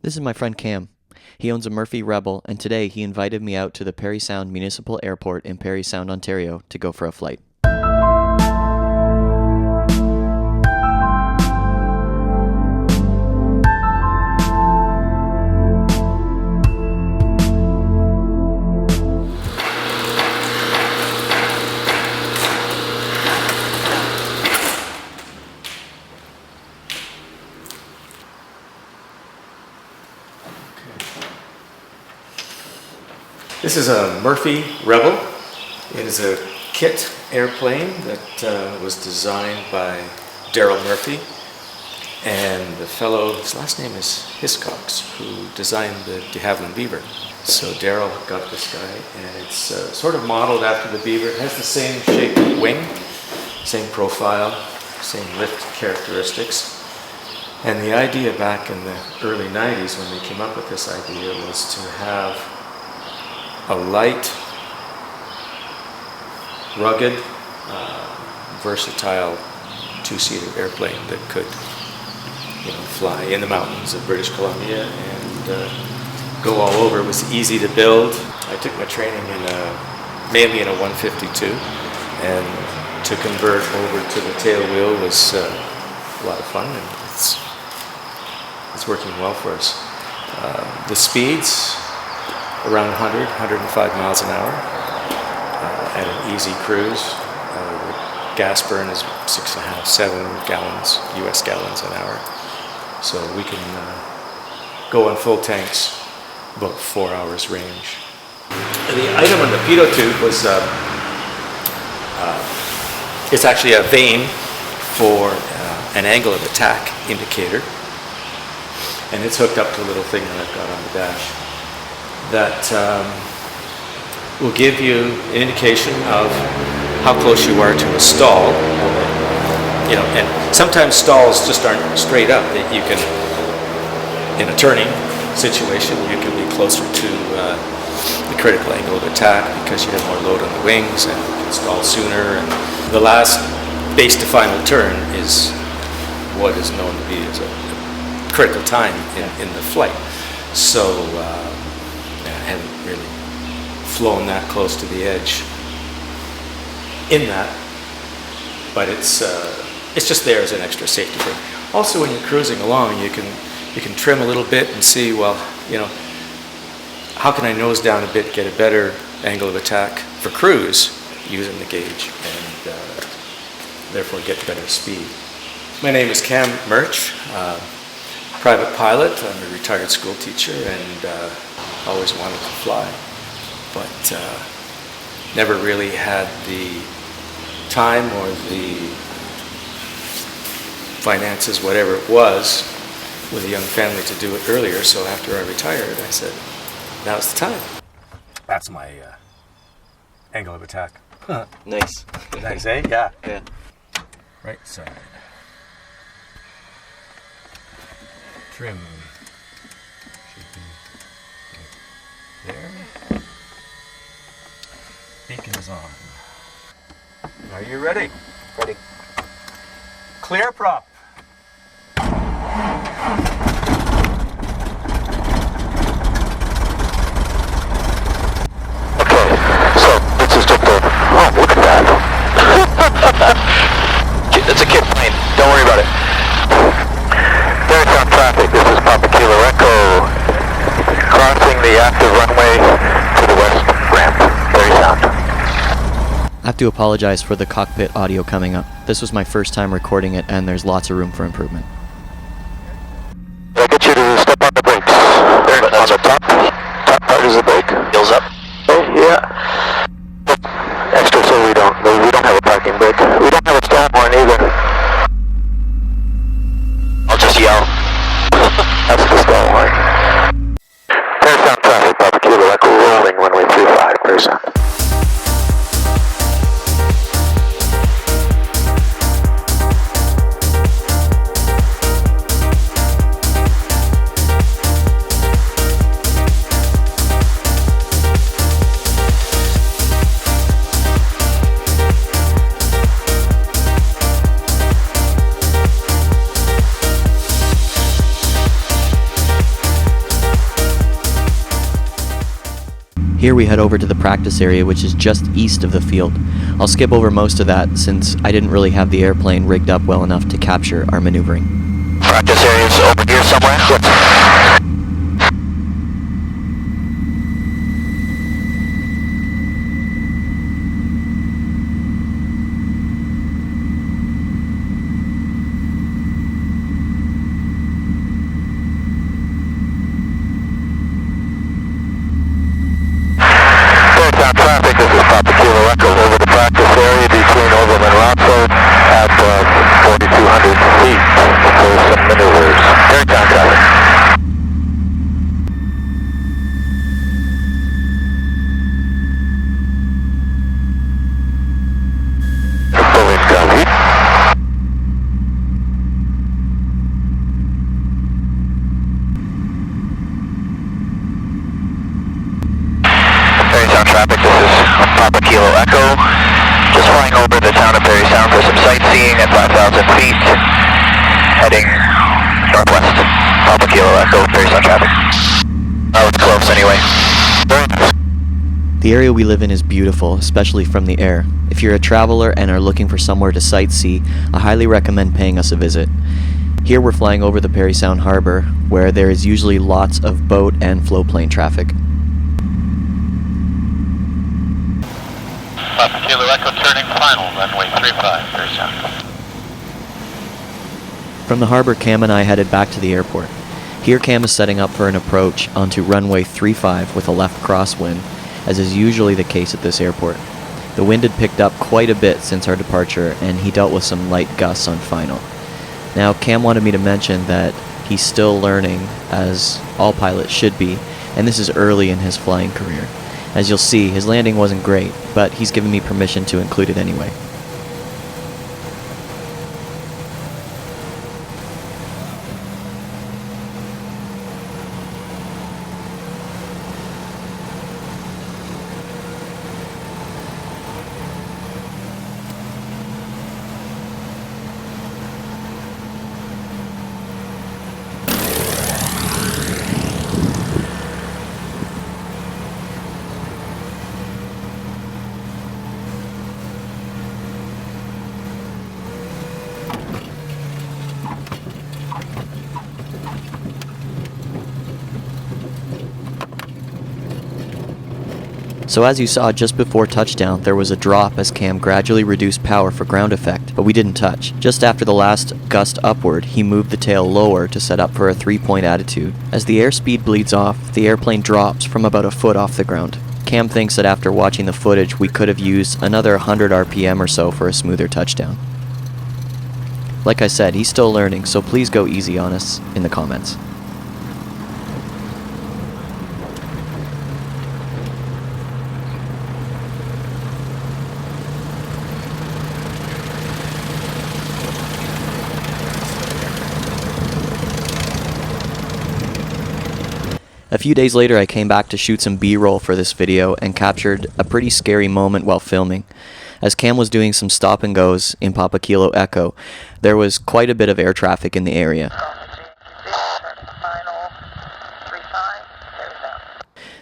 This is my friend Cam. He owns a Murphy Rebel, and today he invited me out to the Parry Sound Municipal Airport in Parry Sound, Ontario, to go for a flight. This is a Murphy Rebel. It is a kit airplane that was designed by Daryl Murphy, and the fellow, his last name is Hiscox, who designed the de Havilland Beaver. So Daryl got this guy, and it's sort of modeled after the Beaver. It has the same shape wing, same profile, same lift characteristics. And the idea back in the early 90s when they came up with this idea was to have a light, rugged, versatile two-seater airplane that could, fly in the mountains of British Columbia and go all over. It was easy to build. I took my training mainly in a 152, and to convert over to the tail wheel was a lot of fun, and it's working well for us. The speeds, around 100, 105 miles an hour at an easy cruise. The gas burn is 6.5, 7 gallons, US gallons an hour. So we can go on full tanks about 4 hours range. And the item on the pitot tube was, it's actually a vane for an angle of attack indicator. And it's hooked up to a little thing that I've got on the dash that will give you an indication of how close you are to a stall. And sometimes stalls just aren't straight up. You can, in a turning situation, you can be closer to the critical angle of attack because you have more load on the wings and you can stall sooner. And the last base to final turn is what is known to be as a critical time in the flight. So I haven't really flown that close to the edge in that, but it's just there as an extra safety thing. Also, when you're cruising along, you can trim a little bit and see, how can I nose down a bit, get a better angle of attack for cruise using the gauge, and therefore get better speed. My name is Cam Murch. Private pilot. I'm a retired school teacher and always wanted to fly, but never really had the time or the finances, whatever it was, with a young family to do it earlier. So after I retired, I said, now's the time. That's my angle of attack. Nice. Nice, eh? Yeah. Yeah. Right side. Trim. There. Beacon is on. Are you ready? Ready. Clear prop. Okay, so this is just look at that. It's a kid plane. Don't worry about it. Parry Sound traffic. This is Papa Kilo Echo, crossing the active runway to the west ramp. Parry Sound. I have to apologize for the cockpit audio coming up. This was my first time recording it, and there's lots of room for improvement. I'll get you to step on the brakes. There, on the top part is the brake. Heels up. Oh, yeah. Extra so we don't have a parking brake. We don't have a stall horn either. I'll just yell. That's the stall horn. Parry Sound traffic, Papa Kilo Echo rolling runway 35, Parry Sound. Here we head over to the practice area, which is just east of the field. I'll skip over most of that since I didn't really have the airplane rigged up well enough to capture our maneuvering. Practice area's over here somewhere. Traffic, this is Papa Kilo Echo over the practice area between Oval and Rockford at 4,200 feet for some maneuvers. Very time traffic. Pulling down heat. Parry Sound traffic, this is Papa Kilo Echo. Just flying over the town of Parry Sound for some sightseeing at 5,000 feet. Heading northwest. Papa Kilo Echo, Parry Sound traffic. Oh, it's close anyway. The area we live in is beautiful, especially from the air. If you're a traveler and are looking for somewhere to sightsee, I highly recommend paying us a visit. Here we're flying over the Parry Sound Harbor, where there is usually lots of boat and floatplane traffic. Papa Kilo Echo turning final, runway 35, Parry Sound. From the harbor, Cam and I headed back to the airport. Here Cam is setting up for an approach onto runway 35 with a left crosswind, as is usually the case at this airport. The wind had picked up quite a bit since our departure, and he dealt with some light gusts on final. Now, Cam wanted me to mention that he's still learning, as all pilots should be, and this is early in his flying career. As you'll see, his landing wasn't great, but he's given me permission to include it anyway. So as you saw just before touchdown, there was a drop as Cam gradually reduced power for ground effect, but we didn't touch. Just after the last gust upward, he moved the tail lower to set up for a 3-point attitude. As the airspeed bleeds off, the airplane drops from about a foot off the ground. Cam thinks that after watching the footage, we could have used another 100 RPM or so for a smoother touchdown. Like I said, he's still learning, so please go easy on us in the comments. A few days later, I came back to shoot some B-roll for this video and captured a pretty scary moment while filming. As Cam was doing some stop and goes in Papa Kilo Echo, there was quite a bit of air traffic in the area.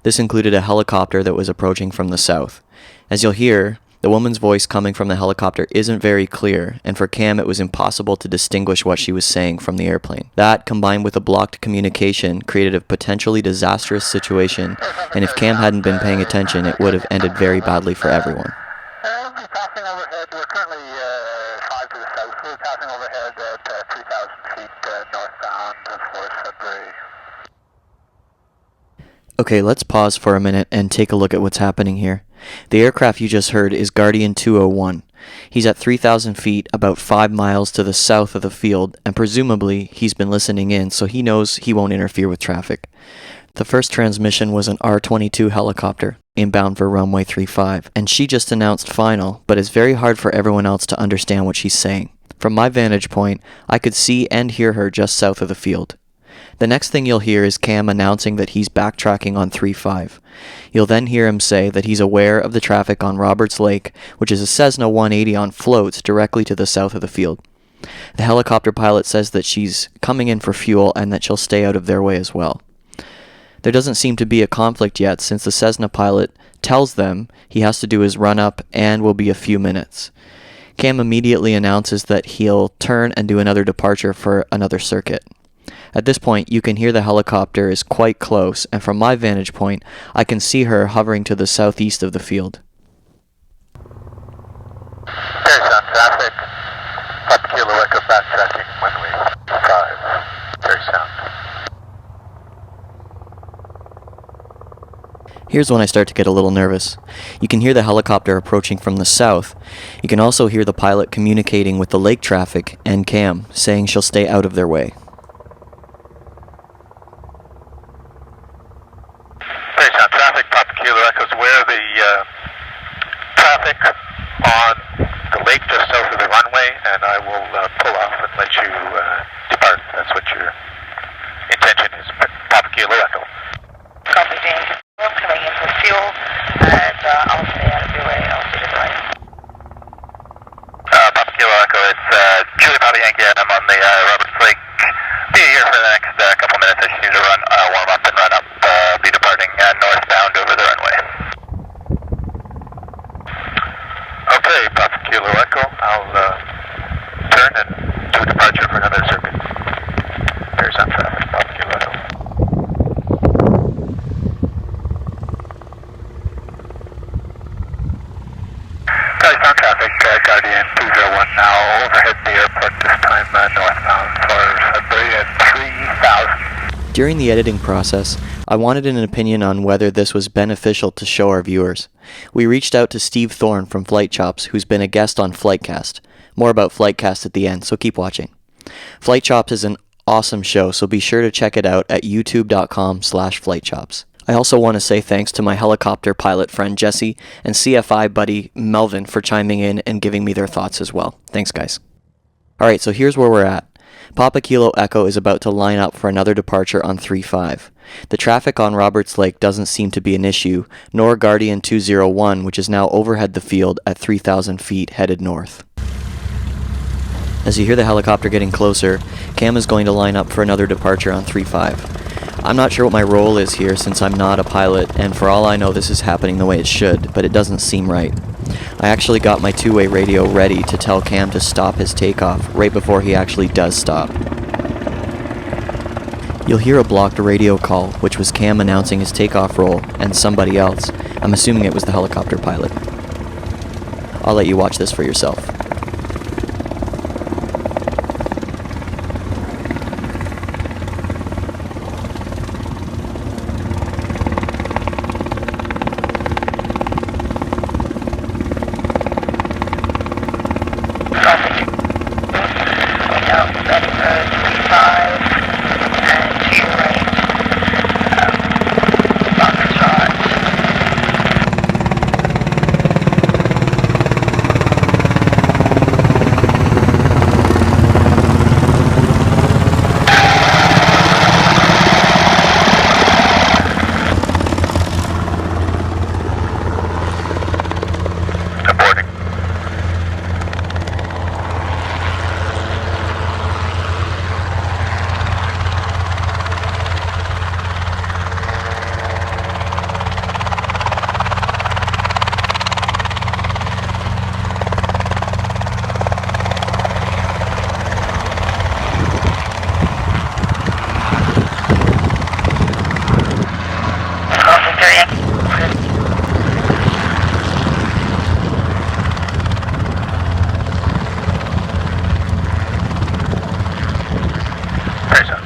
This included a helicopter that was approaching from the south. As you'll hear, the woman's voice coming from the helicopter isn't very clear, and for Cam it was impossible to distinguish what she was saying from the airplane. That, combined with a blocked communication, created a potentially disastrous situation, and if Cam hadn't been paying attention, it would have ended very badly for everyone. Passing overhead, we're currently 5 to the south. We're passing overhead at 3,000 feet northbound for Sudbury. Okay, let's pause for a minute and take a look at what's happening here. The aircraft you just heard is Guardian 201. He's at 3,000 feet, about 5 miles to the south of the field, and presumably he's been listening in, so he knows he won't interfere with traffic. The first transmission was an R-22 helicopter, inbound for runway 35, and she just announced final, but it's very hard for everyone else to understand what she's saying. From my vantage point, I could see and hear her just south of the field. The next thing you'll hear is Cam announcing that he's backtracking on 35. You'll then hear him say that he's aware of the traffic on Roberts Lake, which is a Cessna 180 on floats directly to the south of the field. The helicopter pilot says that she's coming in for fuel and that she'll stay out of their way as well. There doesn't seem to be a conflict yet since the Cessna pilot tells them he has to do his run-up and will be a few minutes. Cam immediately announces that he'll turn and do another departure for another circuit. At this point, you can hear the helicopter is quite close, and from my vantage point, I can see her hovering to the southeast of the field. Parry Sound traffic, Papa Kilo Echo backtracking, runway 5, Parry Sound. Here's when I start to get a little nervous. You can hear the helicopter approaching from the south. You can also hear the pilot communicating with the lake traffic and Cam, saying she'll stay out of their way. Parry Sound traffic, Papa Kilo Echo's aware of the traffic on the lake just south of the runway, and I will pull off and let you depart. That's what your intention is, Papa Kilo Echo. Copy, James. I'm coming in for fuel, and I'll stay out of your way. I'll see you right. Papa Kilo Echo, it's Julie Papa Yankee, and I'm on the Roberts Lake. Be here for the next couple minutes. I just need to warm up and run up. Be departing northbound over the runway. Okay, Papa Kilo Echo, I'll turn and do a departure for another circuit. There's some traffic, Papa Kilo Echo. Parry Sound traffic, Guardian 201 now, overhead the airport, this time northbound for Sudbury at 3,000. During the editing process, I wanted an opinion on whether this was beneficial to show our viewers. We reached out to Steve Thorne from Flight Chops, who's been a guest on FlightCast. More about FlightCast at the end, so keep watching. Flight Chops is an awesome show, so be sure to check it out at youtube.com/FlightChops. I also want to say thanks to my helicopter pilot friend Jesse and CFI buddy Melvin for chiming in and giving me their thoughts as well. Thanks, guys. Alright, so here's where we're at. Papa Kilo Echo is about to line up for another departure on 3-5. The traffic on Roberts Lake doesn't seem to be an issue, nor Guardian 201, which is now overhead the field at 3,000 feet headed north. As you hear the helicopter getting closer, Cam is going to line up for another departure on 3-5. I'm not sure what my role is here since I'm not a pilot, and for all I know this is happening the way it should, but it doesn't seem right. I actually got my two-way radio ready to tell Cam to stop his takeoff right before he actually does stop. You'll hear a blocked radio call, which was Cam announcing his takeoff roll, and somebody else. I'm assuming it was the helicopter pilot. I'll let you watch this for yourself.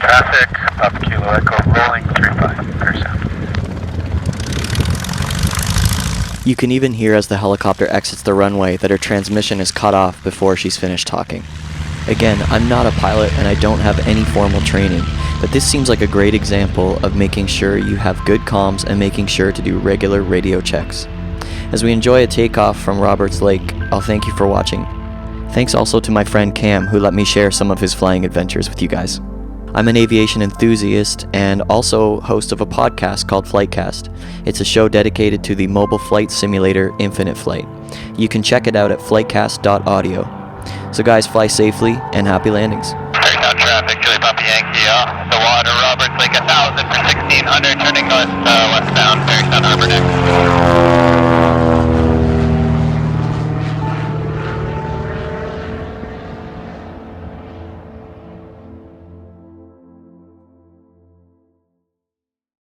Traffic, Papa Kilo Echo, rolling 3-5, Parry Sound. You can even hear as the helicopter exits the runway that her transmission is cut off before she's finished talking. Again, I'm not a pilot and I don't have any formal training, but this seems like a great example of making sure you have good comms and making sure to do regular radio checks. As we enjoy a takeoff from Roberts Lake, I'll thank you for watching. Thanks also to my friend Cam, who let me share some of his flying adventures with you guys. I'm an aviation enthusiast and also host of a podcast called FlightCast. It's a show dedicated to the mobile flight simulator Infinite Flight. You can check it out at flightcast.audio. So guys, fly safely and happy landings. Parry Sound traffic, Julie Papa Yankee off the water, Roberts Lake 1000 for 1600. turning north west.